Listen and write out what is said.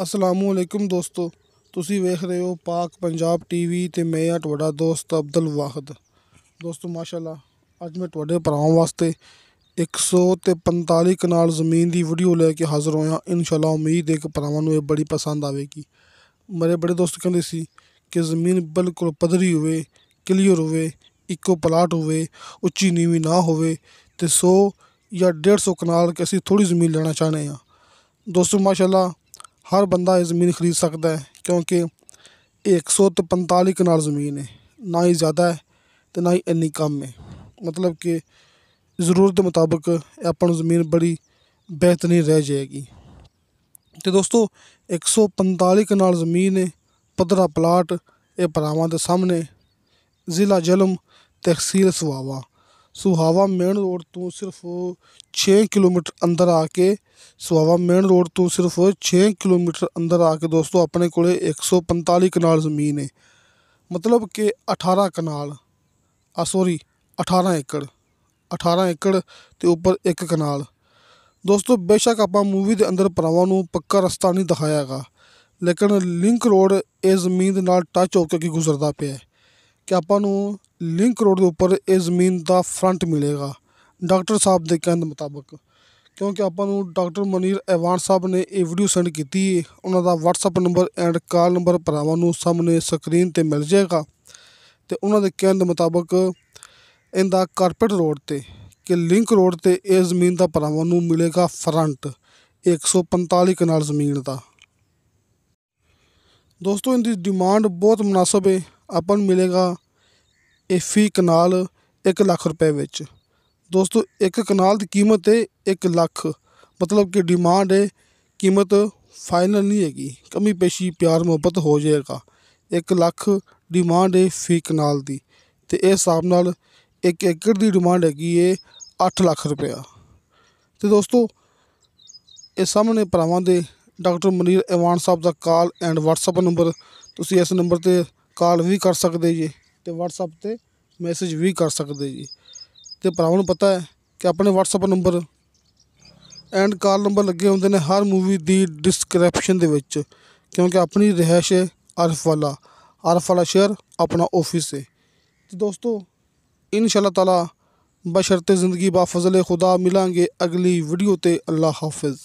असलामुअलैकुम दोस्तों, ਤੁਸੀਂ ਵੇਖ ਰਹੇ ਹੋ ਪਾਕ ਪੰਜਾਬ ਟੀਵੀ ਤੇ ਮੈਂ ਆ ਤੁਹਾਡਾ ਦੋਸਤ ਅਬਦੁਲ ਵਾਹਿਦ। ਦੋਸਤੋ ਮਾਸ਼ਾਅੱਲਾ, ਅੱਜ ਮੈਂ ਤੁਹਾਡੇ ਭਰਾਵਾਂ ਵਾਸਤੇ 145 ਕਨਾਲ ਜ਼ਮੀਨ ਦੀ ਵੀਡੀਓ ਲੈ ਕੇ ਹਾਜ਼ਰ ਹੋਇਆ। ਇਨਸ਼ਾਅੱਲਾ ਉਮੀਦ ਹੈ ਕਿ ਭਰਾਵਾਂ ਨੂੰ ਇਹ ਬੜੀ ਪਸੰਦ ਆਵੇਗੀ। ਮੇਰੇ ਬੜੇ ਦੋਸਤ ਕਹਿੰਦੇ ਸੀ ਕਿ ਜ਼ਮੀਨ ਬਿਲਕੁਲ ਪੱਧਰੀ ਹੋਵੇ, ਕਲੀਅਰ ਹੋਵੇ, ਇੱਕੋ ਪਲਾਟ ਹੋਵੇ, ਉੱਚੀ ਨੀਵੀਂ ਨਾ ਹੋਵੇ ਤੇ 100 ਜਾਂ 150 ਕਨਾਲ ਕਿ ਅਸੀਂ ਥੋੜ੍ਹੀ ਜ਼ਮੀਨ ਲੈਣਾ ਚਾਹੁੰਦੇ ਹਾਂ। ਦੋਸਤੋ ਮਾਸ਼ਾਅੱਲਾ, हर बंदा ये ज़मीन ख़रीद सकता है क्योंकि 145 कनाल ज़मीन है, ना ही ज़्यादा है तो ना ही इन्नी कम है। मतलब कि ज़रूरत के मुताबिक अपन ज़मीन बड़ी बेहतरीन रह जाएगी। तो दोस्तों 145 कनाल ज़मीन है, पद्धरा प्लाट, ये भरावां दे सामने, ज़िला जलम, तहसील सुहावा मेन रोड तो सिर्फ 6 किलोमीटर अंदर आके सुहावा मेन रोड तो सिर्फ 6 किलोमीटर अंदर आके दोस्तों अपने को 145 कनाल ज़मीन है। मतलब कि 18 कनाल 18 एकड़ 18 एकड़ ते उपर 1 कनाल। दोस्तों बेशक आप मूवी के अंदर भरावां नूं पक्का रस्ता नहीं दिखाया गा, लेकिन लिंक रोड ये ज़मीन दे नाल टच होकर की गुजरता पे है कि आपां नूं लिंक रोड के उपर ये ज़मीन का फ्रंट मिलेगा डॉक्टर साहब के कहने मुताबिक। क्योंकि आपां नूं डॉक्टर मुनीर ऐवान साहब ने ये वीडियो सेंड की है, उन्हों का WhatsApp number and call number भरावां नूं सामने स्क्रीन पर मिल जाएगा। तो उन्होंने कहने मुताबिक इनका कारपेट रोड ते कि लिंक रोड ते ये ज़मीन का भरावां नूं मिलेगा फ्रंट 145 कनाल ज़मीन का। दोस्तों इनकी डिमांड बहुत मुनासिब है, अपन मिलेगा फी कनाल 1 लाख रुपए विच। दोस्तों 1 कनाल की कीमत है 1 लाख, मतलब कि डिमांड है, कीमत फाइनल नहीं हैगी, कमी पेशी प्यार मुहब्बत हो जाएगा। 1 लाख डिमांड है फी कनाल की, तो इस हिसाब नाल 1 एकड़ की डिमांड हैगी है 8 लाख रुपया। तो दोस्तों ये सामने भरावां दे डॉक्टर मुनीर ऐवान साहब का कॉल एंड WhatsApp नंबर, तुसी इस नंबर ते कॉल भी कर सकते जी ते WhatsApp ते मैसेज भी कर सकते जी। तो भरावां नूं पता है कि अपने WhatsApp number and call number लगे होंदे ने हर मूवी की डिस्क्रिप्शन दे विच, क्योंकि अपनी रिहाइश है आरफ वाला शहर अपना ऑफिस है। तो दोस्तों इंशाअल्लाह ताला बशर्ते ज़िंदगी बा फज़ल खुदा मिलांगे अगली वीडियो ते। अल्लाह हाफिज़।